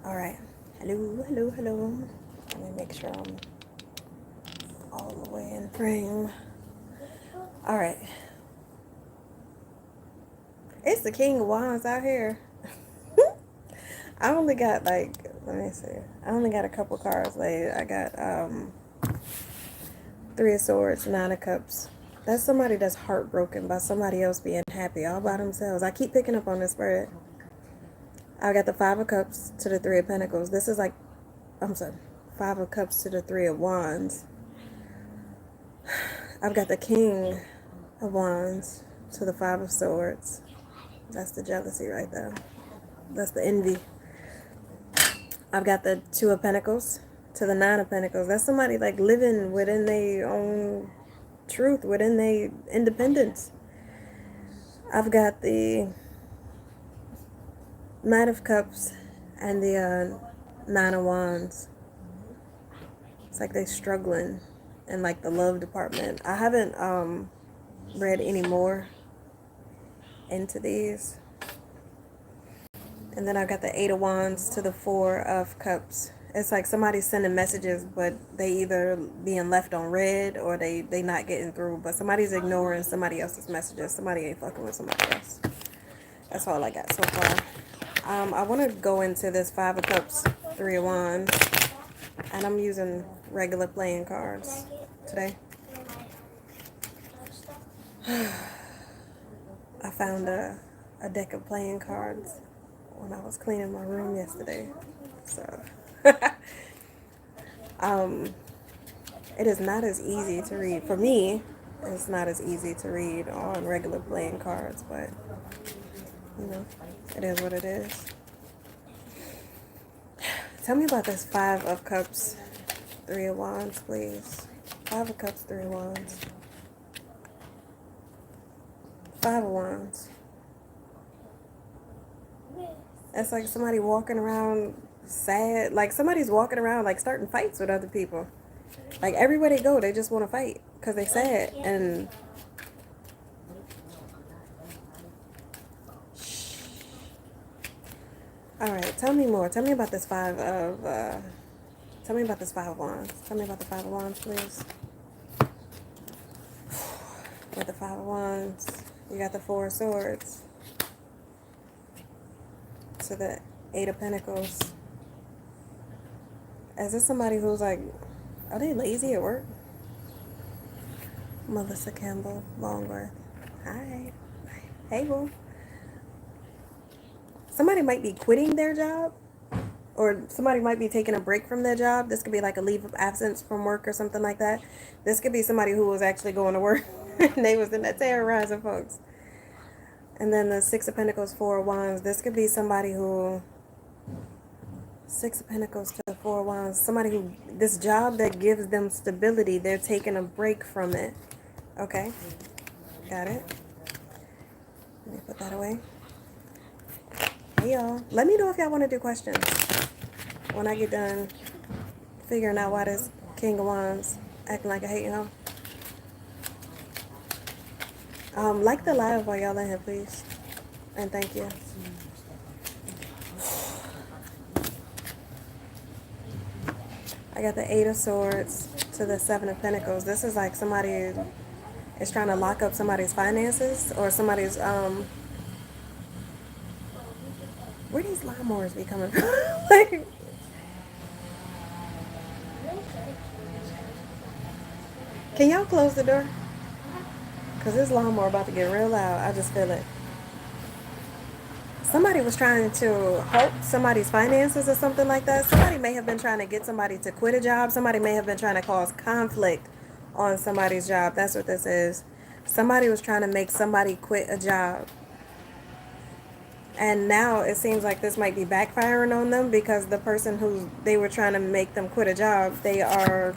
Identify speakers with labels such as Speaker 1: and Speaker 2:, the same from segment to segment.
Speaker 1: All right. Hello, hello, hello. Let me make sure I'm all the way in frame. All right. It's the King of Wands out here. I only got like, let me see. I only got a couple cards laid. I got Three of Swords, Nine of Cups. That's somebody that's heartbroken by somebody else being happy all by themselves. I keep picking up on this word. I got the Five of Cups to the Three of Pentacles. This is like, I'm sorry, Five of Cups to the Three of Wands. I've got the King of Wands to the Five of Swords. That's the jealousy right there. That's the envy. I've got the Two of Pentacles to the Nine of Pentacles. That's somebody like living within their own truth, within their independence. I've got the Knight of Cups and the Nine of Wands. It's like they're struggling in like the love department. I haven't read any more into these. And then I've got the Eight of Wands to the Four of Cups. It's like somebody's sending messages, but they either being left on red or they not getting through. But somebody's ignoring somebody else's messages. Somebody ain't fucking with somebody else. That's all I got so far. I want to go into this Five of Cups, Three of Wands. And I'm using regular playing cards today. I found a deck of playing cards when I was cleaning my room yesterday. So, it is not as easy to read. For me, it's not as easy to read on regular playing cards, but, you know, it is what it is. Tell me about this Five of Cups, Three of Wands, please. Five of Cups, Three of Wands. Five of Wands. It's like somebody walking around sad. Like somebody's walking around like starting fights with other people. Like everywhere they go, they just want to fight because they sad. And all right, tell me more. Tell me about this Five of. Tell me about this Five of Wands. Tell me about the Five of Wands, please. With the Five of Wands, you got the Four of Swords to the Eight of Pentacles. Is this somebody who's like, are they lazy at work? Melissa Campbell, Longworth. Hi. Hey, boo. Somebody might be quitting their job, or somebody might be taking a break from their job. This could be like a leave of absence from work or something like that. This could be somebody who was actually going to work and they was in that terrorizing folks. And then the Six of Pentacles, Four of Wands. This could be somebody who, Six of Pentacles to the Four of Wands. Somebody who, this job that gives them stability, they're taking a break from it. Okay. Got it. Let me put that away. Hey, y'all. Let me know if y'all want to do questions when I get done figuring out why this King of Wands acting like a hating hoe. Like the live while y'all in here, please. And thank you. I got the Eight of Swords to the Seven of Pentacles. This is like somebody is trying to lock up somebody's finances or somebody's, where these lawnmowers be coming from? Like, can y'all close the door? Because this lawnmower about to get real loud. I just feel it. Somebody was trying to help somebody's finances or something like that. Somebody may have been trying to get somebody to quit a job. Somebody may have been trying to cause conflict on somebody's job. That's what this is. Somebody was trying to make somebody quit a job. And now it seems like this might be backfiring on them because the person who they were trying to make them quit a job, they are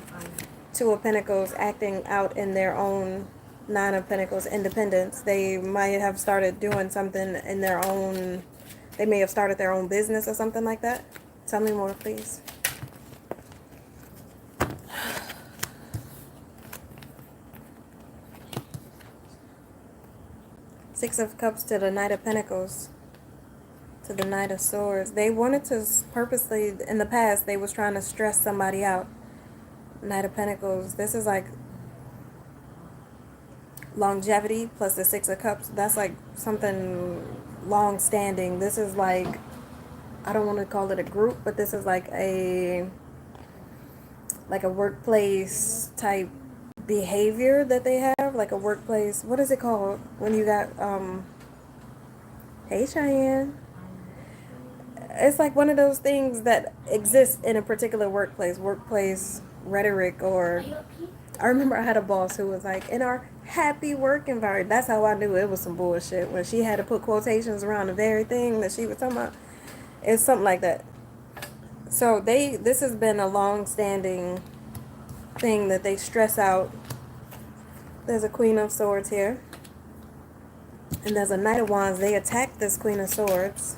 Speaker 1: Two of Pentacles acting out in their own Nine of Pentacles independence. They might have started doing something in their own, they may have started their own business or something like that. Tell me more, please. Six of Cups to the Knight of Pentacles to the Knight of Swords. They wanted to purposely, in the past, they was trying to stress somebody out. Knight of Pentacles. This is like longevity plus the Six of Cups. That's like something long standing. This is like, I don't want to call it a group, but this is like a workplace type behavior that they have, like a workplace, what is it called when you got hey Cheyenne, it's like one of those things that exists in a particular workplace rhetoric. Or I remember I had a boss who was like, in our happy work environment. That's how I knew it was some bullshit, when she had to put quotations around the very thing that she was talking about. It's something like that. So this has been a long-standing thing that they stress out. There's a Queen of Swords here, and there's a Knight of Wands. They attack this Queen of Swords.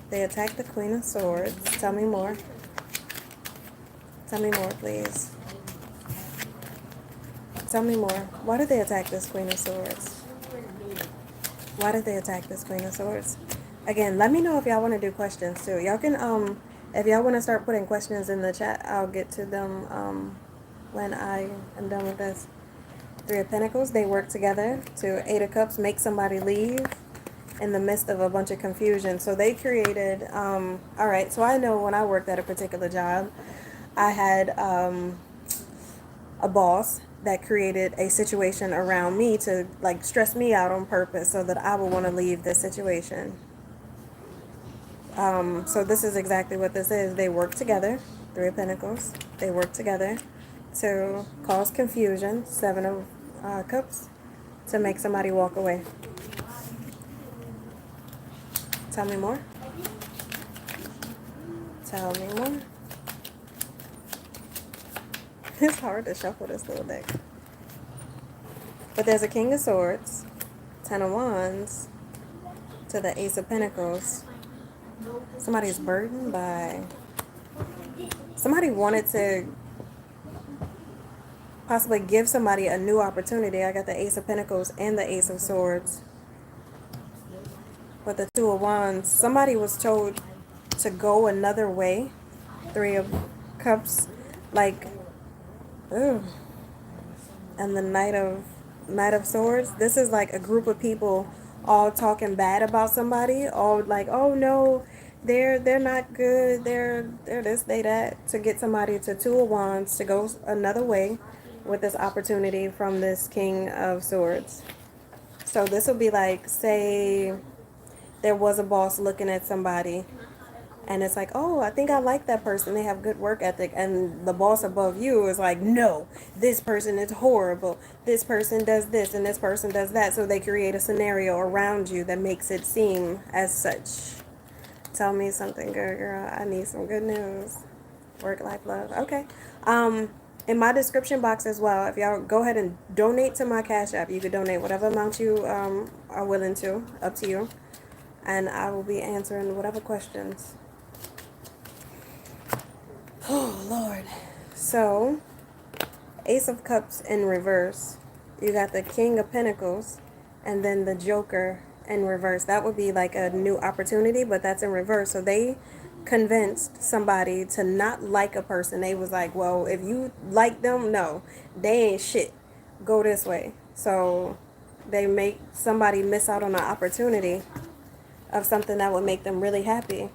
Speaker 1: They attack the Queen of Swords. Tell me more. Tell me more, please. Tell me more. Why did they attack this Queen of Swords? Why did they attack this Queen of Swords? Again, let me know if y'all want to do questions too. Y'all can, if y'all want to start putting questions in the chat, I'll get to them when I am done with this. Three of Pentacles, they work together to Eight of Cups, make somebody leave in the midst of a bunch of confusion. So they created, all right, so I know when I worked at a particular job, I had a boss that created a situation around me to like stress me out on purpose so that I would want to leave this situation. So this is exactly what this is. They work together, Three of Pentacles, they work together to cause confusion, Seven of Cups, to make somebody walk away. Tell me more. Tell me more. It's hard to shuffle this little deck. But there's a King of Swords, Ten of Wands, to the Ace of Pentacles. Somebody's burdened by... Somebody wanted to possibly give somebody a new opportunity. I got the Ace of Pentacles and the Ace of Swords. With the Two of Wands, somebody was told to go another way. Three of Cups, like, ooh. And the Knight of Swords. This is like a group of people all talking bad about somebody, all like, oh no, they're not good, they're this, they that, to get somebody to Two of Wands to go another way with this opportunity from this King of Swords. So this will be like, say there was a boss looking at somebody and it's like, oh, I think I like that person, they have good work ethic, and the boss above you is like, no, this person is horrible, this person does this and this person does that. So they create a scenario around you that makes it seem as such. Tell me something good, girl. I need some good news. Work, life, love. Okay. In my description box as well, if y'all go ahead and donate to my Cash App, you could donate whatever amount you are willing to, up to you, and I will be answering whatever questions. Oh, Lord. So, Ace of Cups in reverse. You got the King of Pentacles and then the Joker in reverse. That would be like a new opportunity, but that's in reverse. So they convinced somebody to not like a person. They was like, well, if you like them, no, they ain't shit. Go this way. So they make somebody miss out on an opportunity of something that would make them really happy.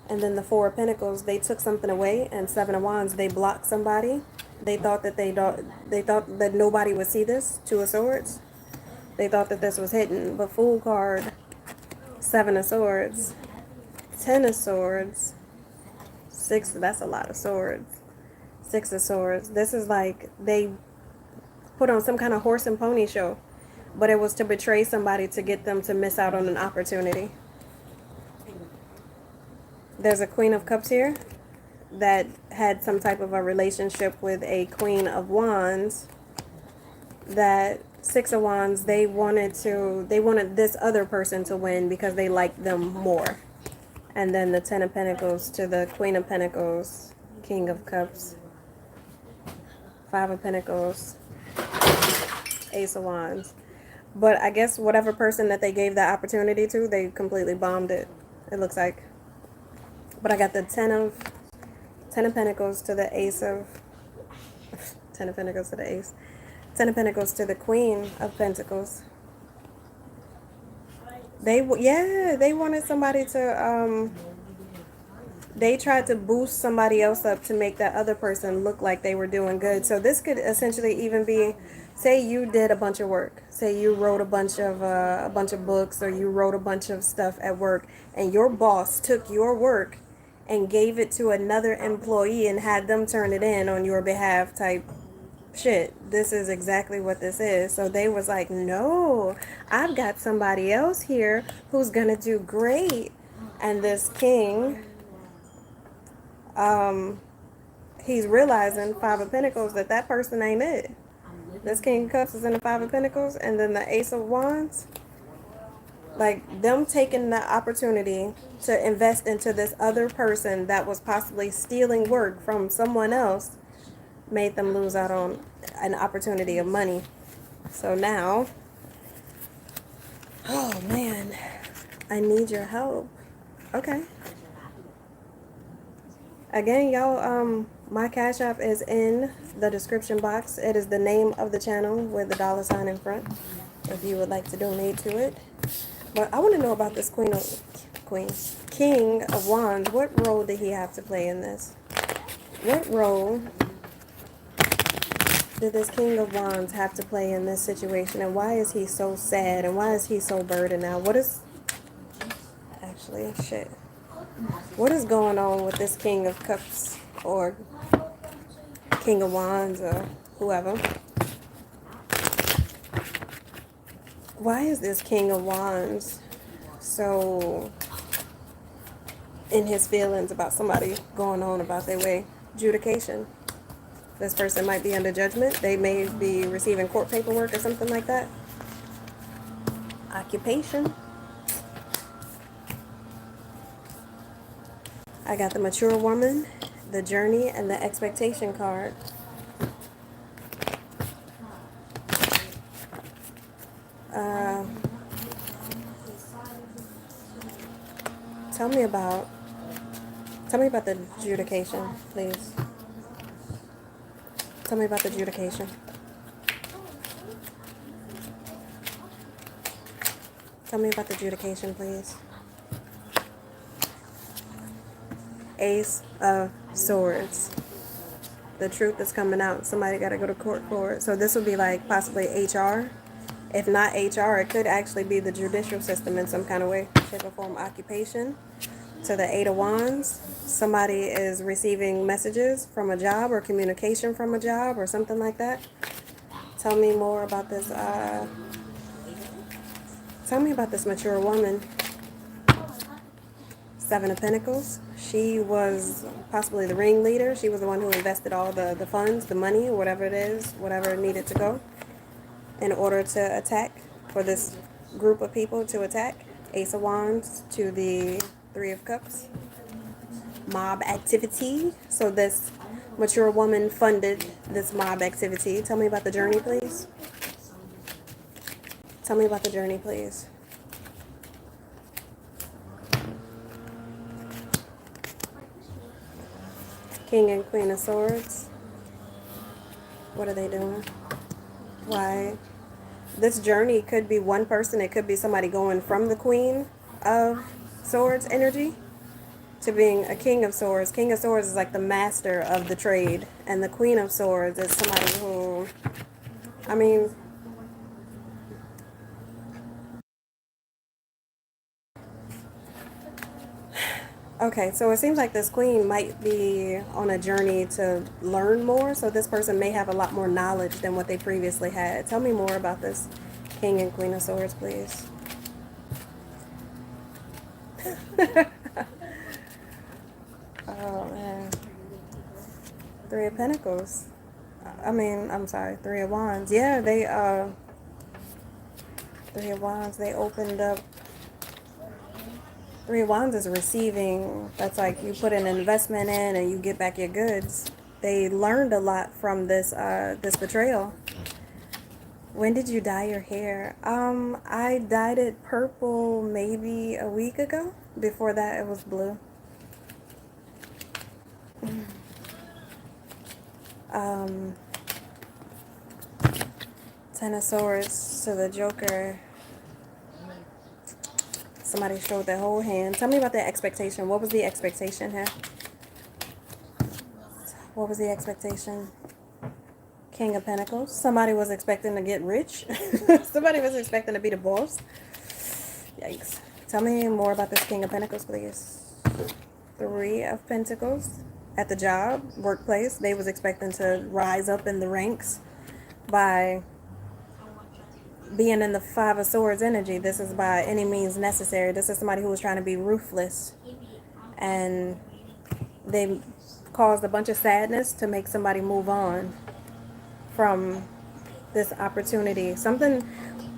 Speaker 1: And then the Four of Pentacles, they took something away, and Seven of Wands, they blocked somebody. They thought that they thought that nobody would see this. Two of Swords. They thought that this was hidden. But Fool card, Seven of Swords, Ten of Swords, Six, that's a lot of swords. Six of Swords. This is like they put on some kind of horse and pony show, but it was to betray somebody to get them to miss out on an opportunity. There's a Queen of Cups here that had some type of a relationship with a Queen of Wands. That Six of Wands, they wanted this other person to win because they liked them more. And then the Ten of Pentacles to the Queen of Pentacles, King of Cups, Five of Pentacles, Ace of Wands. But I guess whatever person that they gave that opportunity to, they completely bombed it. It looks like. But I got the Ten of Pentacles to the Ace of Ten of Pentacles to the Ace. Ten of Pentacles to the Queen of Pentacles. They wanted somebody to they tried to boost somebody else up to make that other person look like they were doing good. So this could essentially even be, say you did a bunch of work. Say you wrote a bunch of books, or you wrote a bunch of stuff at work, and your boss took your work and gave it to another employee and had them turn it in on your behalf type shit. This is exactly what this is. So they was like, no, I've got somebody else here who's gonna do great. And this king, he's realizing, Five of Pentacles, that person ain't it. This King of Cups is in the Five of Pentacles, and then the Ace of Wands. Like, them taking the opportunity to invest into this other person that was possibly stealing work from someone else made them lose out on an opportunity of money. So now, oh man, I need your help. Okay. Again, y'all, my Cash App is in the description box. It is the name of the channel with the $ in front, if you would like to donate to it. But I want to know about this King of Wands. What role did he have to play in this? What role did this King of Wands have to play in this situation? And why is he so sad? And why is he so burdened now? What is... Actually, shit. What is going on with this King of Cups or King of Wands or whoever? Why is this King of Wands so in his feelings about somebody going on about their way? Adjudication. This person might be under judgment. They may be receiving court paperwork or something like that. Occupation. I got the Mature Woman, the Journey, and the Expectation card. Tell me about the adjudication, please. Tell me about the adjudication. Tell me about the adjudication, please. Ace of Swords. The truth is coming out. Somebody got to go to court for it. So this would be like possibly HR. If not HR, it could actually be the judicial system in some kind of way, shape, or form. Occupation. To the Eight of Wands. Somebody is receiving messages from a job or communication from a job or something like that. Tell me more about this. Tell me about this Mature Woman. Seven of Pentacles. She was possibly the ringleader. She was the one who invested all the funds, the money, whatever it is, whatever needed to go in order to attack, for this group of people to attack. Ace of Wands to the Three of Cups. Mob activity. So this Mature Woman funded this mob activity. Tell me about the journey, please. Tell me about the journey, please. King and Queen of Swords. What are they doing? Why? This journey could be one person. It could be somebody going from the Queen of Swords energy to being a King of Swords. King of Swords is like the master of the trade. And the Queen of Swords is somebody who, I mean, okay, so it seems like this queen might be on a journey to learn more. So this person may have a lot more knowledge than what they previously had. Tell me more about this King and Queen of Swords, please. Oh, man. Three of Pentacles. I'm sorry, Three of Wands. Yeah, Three of Wands, they opened up. Three of Wands is receiving. That's like you put an investment in and you get back your goods. They learned a lot from this this betrayal. When did you dye your hair? I dyed it purple maybe a week ago. Before that, it was blue. Um, Ten of Swords to the Joker. Somebody showed their whole hand. Tell me about the expectation. What was the expectation here? What was the expectation? King of Pentacles. Somebody was expecting to get rich. Somebody was expecting to be the boss. Yikes. Tell me more about this King of Pentacles, please. Three of Pentacles. At the job, workplace, they was expecting to rise up in the ranks by being in the Five of Swords energy. This is by any means necessary. This is somebody who was trying to be ruthless. And they caused a bunch of sadness to make somebody move on from this opportunity. Something,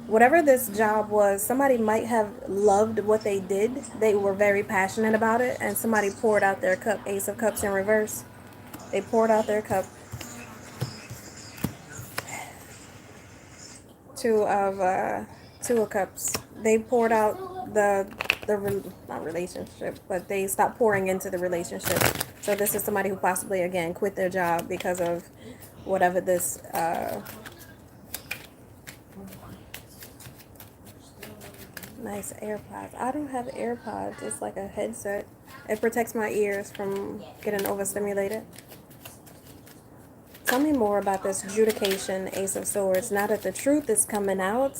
Speaker 1: whatever this job was, somebody might have loved what they did. They were very passionate about it, and somebody poured out their cup. Ace of Cups in reverse. They poured out their cup. Two of Cups. They poured out not relationship, but they stopped pouring into the relationship. So this is somebody who possibly, again, quit their job because of whatever this nice AirPods. I don't have AirPods. It's like a headset. It protects my ears from getting overstimulated. Tell me more about this adjudication, Ace of Swords. Now that the truth is coming out.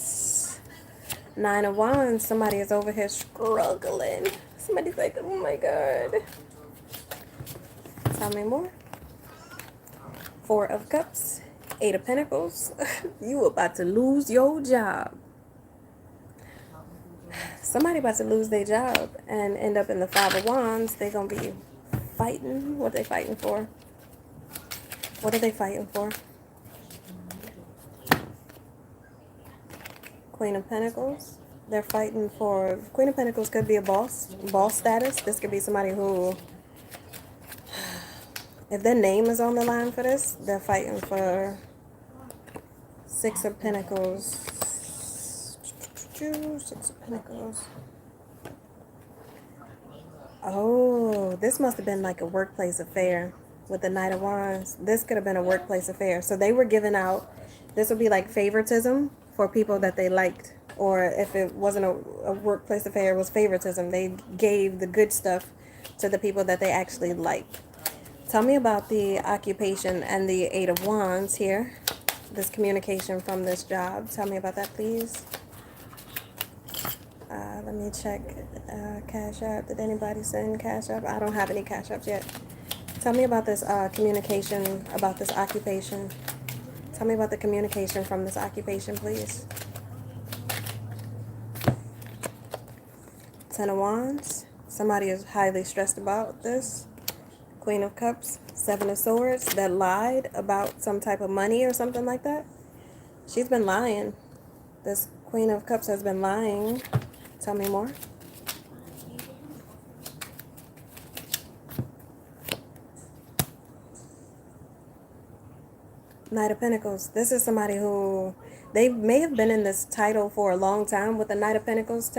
Speaker 1: Nine of Wands. Somebody is over here struggling. Somebody's like, oh my God. Tell me more. Four of Cups. Eight of Pentacles. You about to lose your job. Somebody about to lose their job and end up in the Five of Wands. They're going to be fighting. What they fighting for? What are they fighting for? Queen of Pentacles. They're fighting for... Queen of Pentacles could be a boss status. This could be somebody who... If their name is on the line for this, they're fighting for Six of Pentacles. Six of Pentacles. Oh, this must have been like a workplace affair with the Knight of Wands. This could have been a workplace affair. So they were giving out, this would be like favoritism for people that they liked. Or if it wasn't a workplace affair, it was favoritism. They gave the good stuff to the people that they actually liked. Tell me about the occupation and the Eight of Wands here. This communication from this job. Tell me about that, please. Let me check Cash App. Did anybody send Cash App? I don't have any Cash Apps yet. Tell me about this communication, about this occupation. Tell me about the communication from this occupation, please. Ten of Wands. Somebody is highly stressed about this. Queen of Cups. Seven of Swords. That lied about some type of money or something like that. She's been lying. This Queen of Cups has been lying. Tell me more. Knight of Pentacles. This is somebody who, they may have been in this title for a long time with the Knight of Pentacles,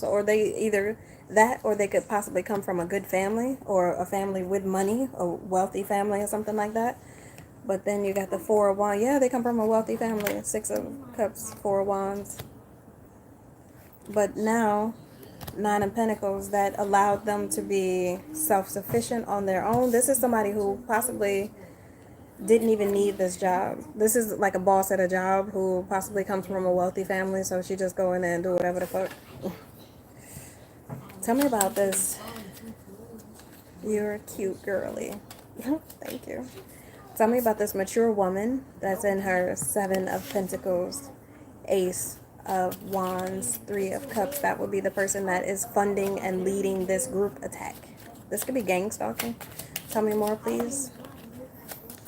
Speaker 1: or they either that, or they could possibly come from a good family or a family with money, a wealthy family or something like that. But then you got the Four of Wands. Yeah, they come from a wealthy family. Six of Cups, Four of Wands. But now, Nine of Pentacles, that allowed them to be self-sufficient on their own. This is somebody who possibly didn't even need this job. This is like a boss at a job who possibly comes from a wealthy family, so she just go in there and do whatever the fuck. Tell me about this. You're cute, girly. Thank you. Tell me about this mature woman that's in her Seven of Pentacles, Ace of Wands, Three of Cups. That would be the person that is funding and leading this group attack. This could be gang stalking. Tell me more, please.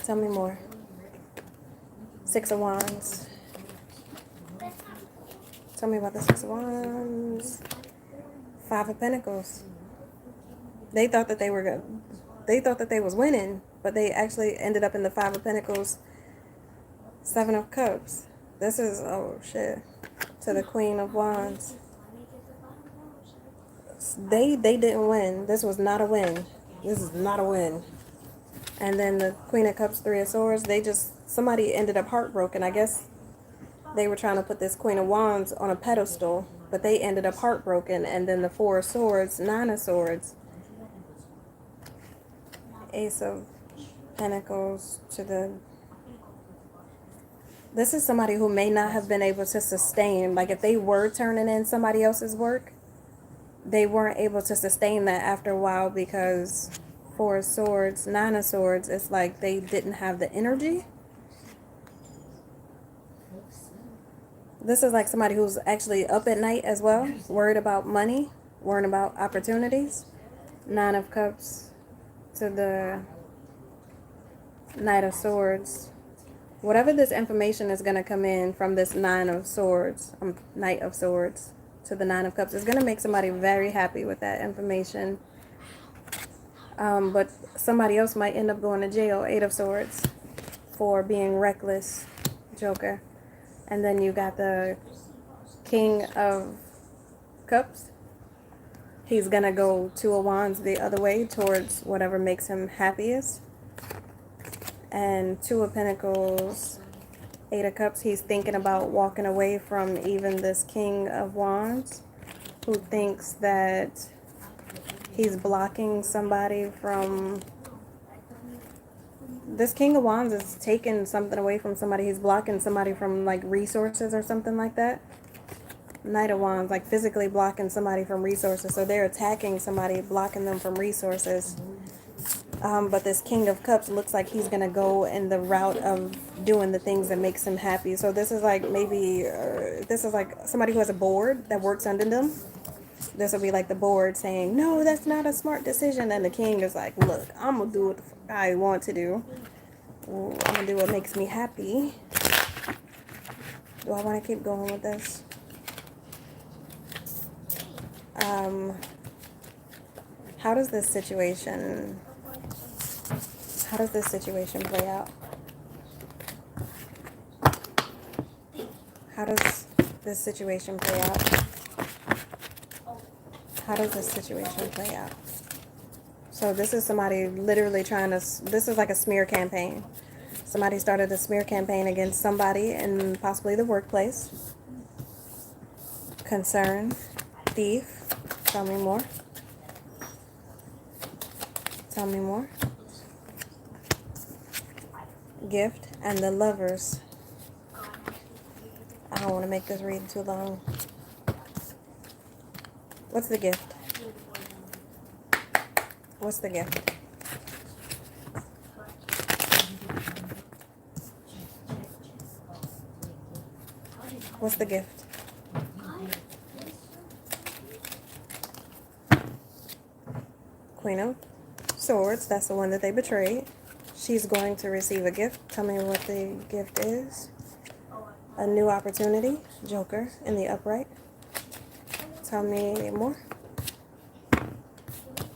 Speaker 1: Tell me more. Six of Wands. Tell me about the Six of Wands. Five of Pentacles. They thought that they were good. They thought that they was winning, but they actually ended up in the Five of Pentacles, Seven of Cups. This is, oh shit, to the Queen of Wands. They didn't win. This was not a win. This is not a win. And then the Queen of Cups, Three of Swords, somebody ended up heartbroken. I guess they were trying to put this Queen of Wands on a pedestal, but they ended up heartbroken. And then the Four of Swords, Nine of Swords, Ace of Pentacles to the... This is somebody who may not have been able to sustain. Like if they were turning in somebody else's work, they weren't able to sustain that after a while because Four of Swords, Nine of Swords, it's like they didn't have the energy. This is like somebody who's actually up at night as well, worried about money, worried about opportunities. Nine of Cups to the Knight of Swords. Whatever this information is going to come in from this Nine of Swords, Knight of Swords to the Nine of Cups, is going to make somebody very happy with that information. But somebody else might end up going to jail, Eight of Swords, for being reckless, Joker. And then you got the King of Cups. He's going to go Two of Wands the other way towards whatever makes him happiest. And Two of Pentacles, Eight of Cups. He's thinking about walking away from even this King of Wands, who thinks that he's blocking somebody from... This King of Wands is taking something away from somebody. He's blocking somebody from like resources or something like that. Knight of Wands, like physically blocking somebody from resources. So they're attacking somebody, blocking them from resources. But this King of Cups looks like he's going to go in the route of doing the things that makes him happy. So this is like maybe, this is like somebody who has a board that works under them. This will be like the board saying, no, that's not a smart decision. And the king is like, look, I'm going to do what the fuck I want to do. I'm going to do what makes me happy. Do I want to keep going with this? How does this situation play out? How does this situation play out? How does this situation play out? So this is somebody literally trying to, this is like a smear campaign. Somebody started a smear campaign against somebody in possibly the workplace. Concern, thief. Tell me more. Tell me more. Gift and the Lovers. I don't want to make this read too long. What's the gift? What's the gift? What's the gift? Queen of Swords. That's the one that they betrayed. She's going to receive a gift. Tell me what the gift is. A new opportunity. Joker in the upright. Tell me more.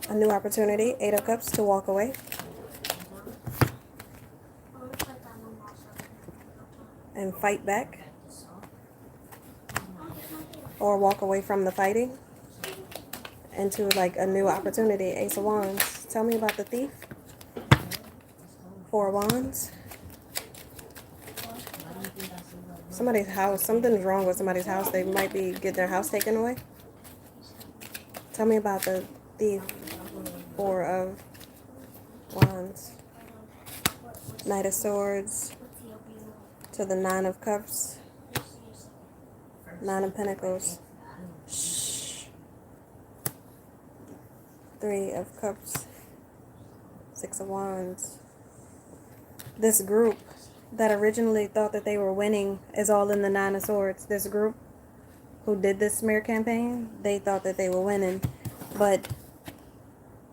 Speaker 1: A new opportunity. Eight of Cups to walk away. And fight back. Or walk away from the fighting. Into like a new opportunity. Ace of Wands. Tell me about the thief. Four of Wands. Somebody's house. Something's wrong with somebody's house. They might be getting their house taken away. Tell me about the thief. Four of Wands. Knight of Swords. To the Nine of Cups. Nine of Pentacles. Shh. Three of Cups. Six of Wands. This group that originally thought that they were winning is all in the Nine of Swords. This group who did this smear campaign, they thought that they were winning. But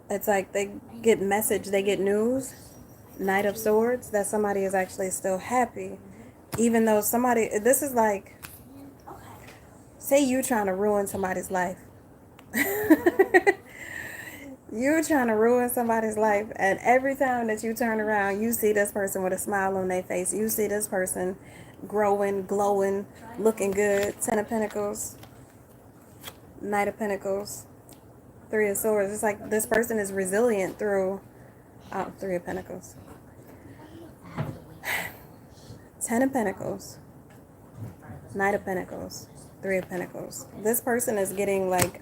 Speaker 1: it's like they get message, they get news, Knight of Swords, that somebody is actually still happy. Even though somebody, this is like, say you trying to ruin somebody's life. You're trying to ruin somebody's life, and every time that you turn around, you see this person with a smile on their face. You see this person growing, glowing, looking good. Ten of Pentacles, Knight of Pentacles, Three of Swords. It's like this person is resilient through Three of Pentacles, Ten of Pentacles, Knight of Pentacles, Three of Pentacles. This person is getting like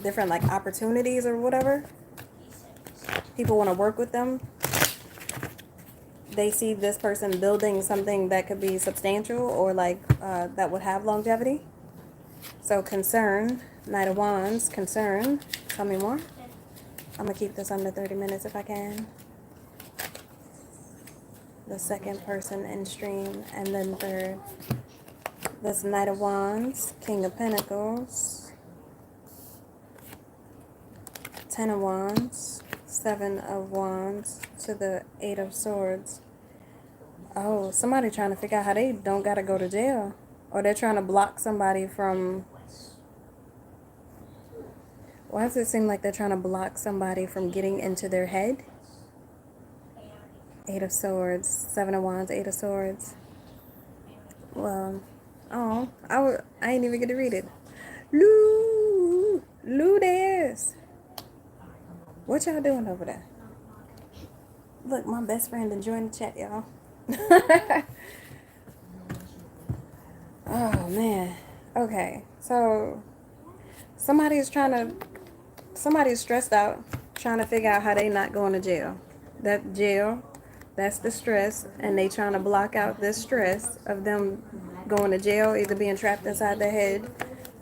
Speaker 1: different like opportunities or whatever. People want to work with them. They see this person building something that could be substantial or like that would have longevity. So concern, Knight of Wands, concern. Tell me more. I'm going to keep this under 30 minutes if I can. The second person in stream, and then third. This Knight of Wands, King of Pentacles, Ten of Wands, Seven of Wands to the Eight of Swords. Oh, somebody trying to figure out how they don't got to go to jail. Or they're trying to block somebody from... Why does it seem like they're trying to block somebody from getting into their head? Eight of Swords, Seven of Wands, Eight of Swords. Well, oh, I ain't even get to read it. Lou this. What y'all doing over there? Look, my best friend enjoying the chat, y'all. Oh, man. Okay, so somebody's stressed out, trying to figure out how they not going to jail. That jail, that's the stress, and they trying to block out this stress of them going to jail, either being trapped inside their head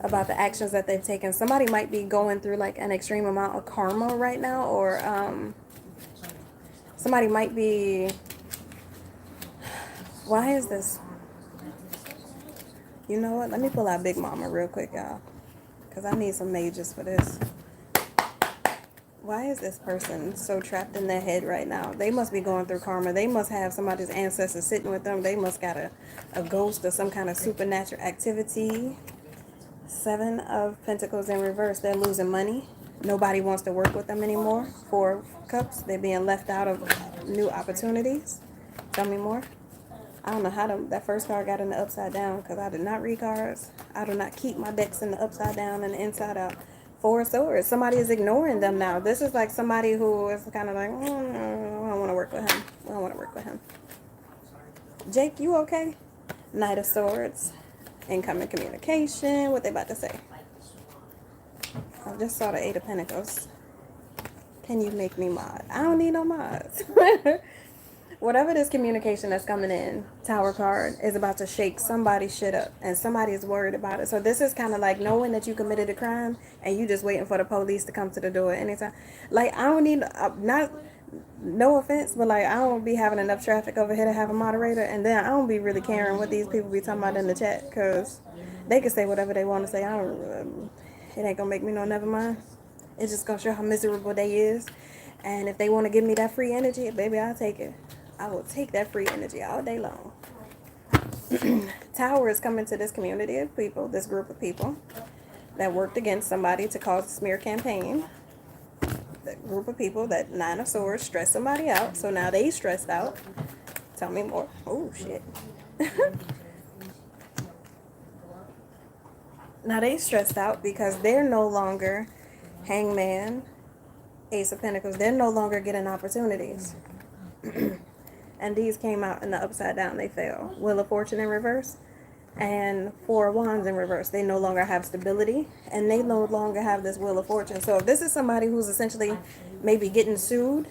Speaker 1: about the actions that they've taken. Somebody might be going through like an extreme amount of karma right now, or somebody might be... Why is this? You know what? Let me pull out Big Mama real quick, y'all, because I need some mages for this. Why is this person so trapped in their head right now? They must be going through karma. They must have somebody's ancestors sitting with them. They must got a ghost or some kind of supernatural activity. Seven of Pentacles in reverse. They're losing money. Nobody wants to work with them anymore. Four of Cups. They're being left out of new opportunities. Tell me more. I don't know how that first card got in the upside down, because I did not read cards. I do not keep my decks in the upside down and the inside out. Four of Swords. Somebody is ignoring them now. This is like somebody who is kind of like, I don't want to work with him. I don't want to work with him. Jake, you okay? Knight of Swords. Incoming communication. What they about to say? I just saw the Eight of Pentacles. Can you make me mod? I don't need no mods. Whatever this communication that's coming in, Tower card, is about to shake somebody's shit up, and somebody is worried about it. So this is kind of like knowing that you committed a crime and you just waiting for the police to come to the door anytime. Like, I don't need, no offense, but like, I don't be having enough traffic over here to have a moderator, and then I don't be really caring what these people be talking about in the chat, because they can say whatever they want to say. It ain't gonna make me no never mind. It's just gonna show how miserable they is. And if they want to give me that free energy, baby, I'll take it. I will take that free energy all day long. Tower is coming to this community of people, this group of people that worked against somebody to cause a smear campaign. The group of people that Nine of Swords stressed somebody out, so now they stressed out. Tell me more. Oh, shit. Now they stressed out because they're no longer Hangman, Ace of Pentacles. They're no longer getting opportunities. And these came out in the upside down. They fell. Wheel of Fortune in reverse and Four of Wands in reverse. They no longer have stability, and they no longer have this Wheel of Fortune. So if this is somebody who's essentially maybe getting sued,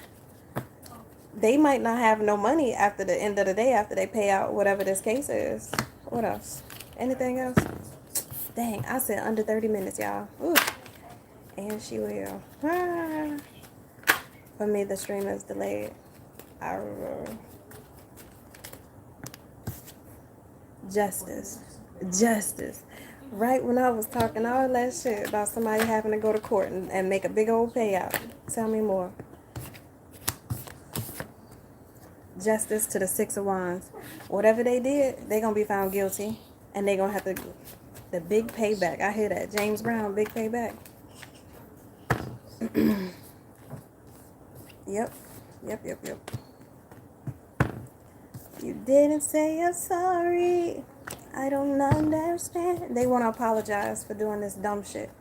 Speaker 1: they might not have no money after the end of the day, after they pay out whatever this case is. What else? Anything else? Dang, I said under 30 minutes, y'all. Ooh. And she will. For me, the stream is delayed. Justice. Right when I was talking all that shit about somebody having to go to court and make a big old payout. Tell me more. Justice to the Six of Wands. Whatever they did, they're going to be found guilty. And they're going to have to... The big payback. I hear that. James Brown, big payback. Yep. you didn't say you're sorry, I don't understand. They want to apologize for doing this dumb shit.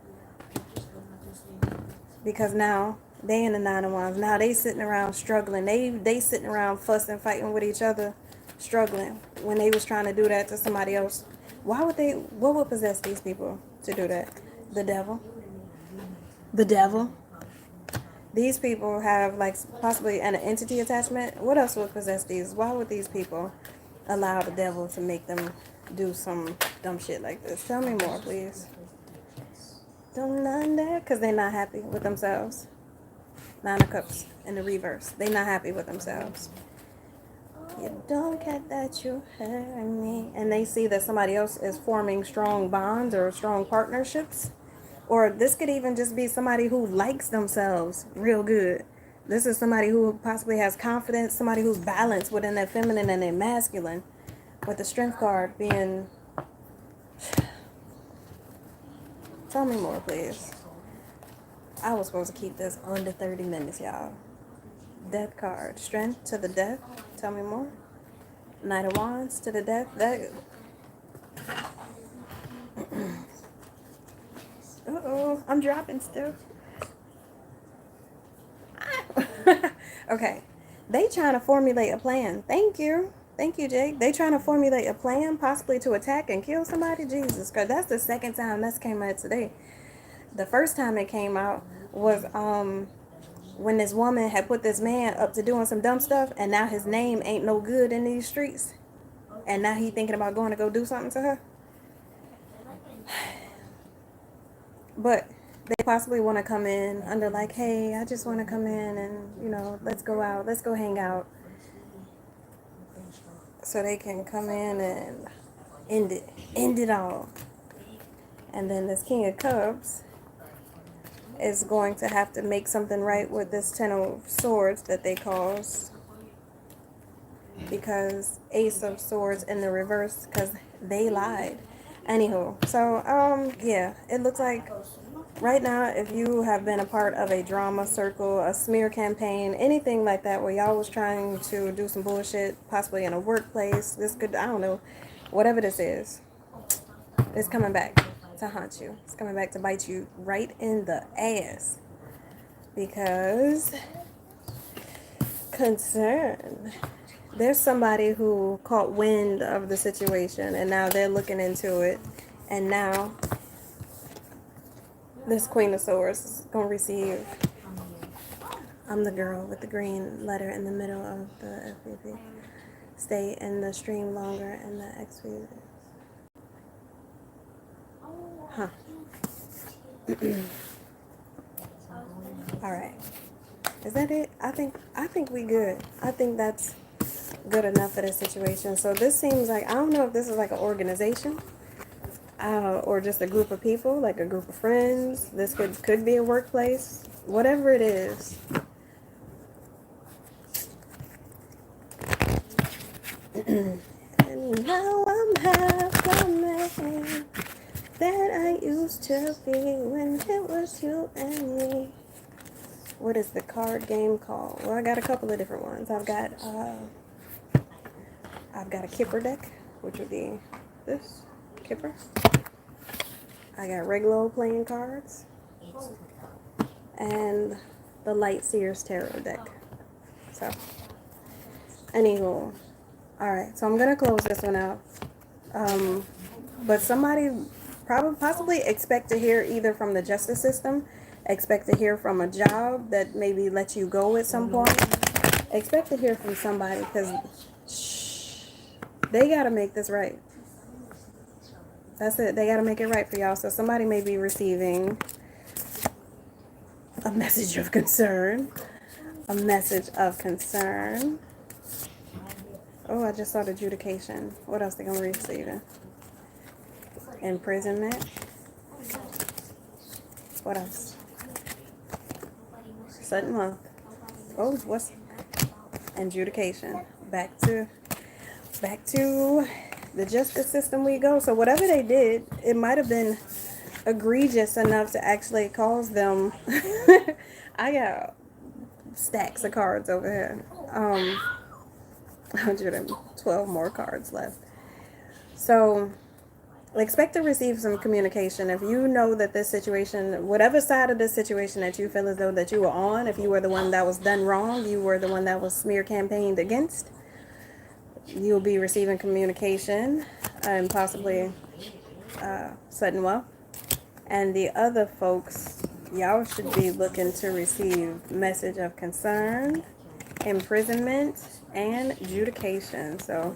Speaker 1: Because now they in the 9-1s. Now they sitting around struggling. They sitting around fussing, fighting with each other, struggling when they was trying to do that to somebody else. What would possess these people to do that? The devil. The devil. These people have like possibly an entity attachment. What else would possess these? Why would these people allow the devil to make them do some dumb shit like this? Tell me more, please. Don't under, because they're not happy with themselves. 9 of Cups in the reverse. They're not happy with themselves. You don't get that you hurt me. And they see that somebody else is forming strong bonds or strong partnerships. Or this could even just be somebody who likes themselves real good. This is somebody who possibly has confidence, somebody who's balanced within their feminine and their masculine. With the Strength card being... Tell me more, please. I was supposed to keep this under 30 minutes, y'all. Death card. Strength to the death. Tell me more. Knight of Wands to the death. Uh-oh. I'm dropping still. Okay. They trying to formulate a plan. Thank you. Thank you, Jake. They trying to formulate a plan possibly to attack and kill somebody. Jesus, because that's the second time this came out today. The first time it came out was when this woman had put this man up to doing some dumb stuff, and now his name ain't no good in these streets. And now he thinking about going to go do something to her. But they possibly want to come in under like, hey, I just want to come in and, you know, let's go out. Let's go hang out. So they can come in and end it all. And then this King of Cups is going to have to make something right with this 10 of Swords that they cause. Because Ace of Swords in the reverse, because they lied. Anywho, so, yeah, it looks like right now, if you have been a part of a drama circle, a smear campaign, anything like that, where y'all was trying to do some bullshit, possibly in a workplace, this could, I don't know, whatever this is, it's coming back to haunt you. It's coming back to bite you right in the ass. Because, concern. There's somebody who caught wind of the situation, and now they're looking into it, and now this Queen of Swords is going to receive. I'm the girl with the green letter in the middle of the FVP. Stay in the stream longer and the XP. Huh. Alright. Is that it? I think we good. I think that's good enough for this situation. So this seems like, I don't know if this is like an organization. Or just a group of people, like a group of friends. This could be a workplace. Whatever it is. And now I'm half the man that I used to be when it was you and me. What is the card game called? Well, I got a couple of different ones. I've got a Kipper deck, which would be this Kipper. I got regular old playing cards and the Light Seers Tarot deck. So, anywho, alright, so I'm going to close this one out. But somebody possibly expect to hear either from the justice system, expect to hear from a job that maybe let you go at some point. Expect to hear from somebody because they got to make this right. That's it. They got to make it right for y'all. So somebody may be receiving a message of concern. A message of concern. Oh, I just saw the adjudication. What else they going to receive? Imprisonment. What else? Sudden month. Oh, what's adjudication? Back to the justice system we go. So whatever they did, it might have been egregious enough to actually cause them. I got stacks of cards over here. 112 more cards left. So expect to receive some communication. If you know that this situation, whatever side of this situation that you feel as though that you were on, if you were the one that was done wrong, you were the one that was smear campaigned against, you'll be receiving communication and possibly sudden wealth. And the other folks, y'all should be looking to receive message of concern, imprisonment, and adjudication. So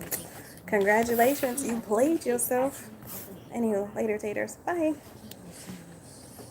Speaker 1: congratulations, you played yourself. Anywho, later taters. Bye.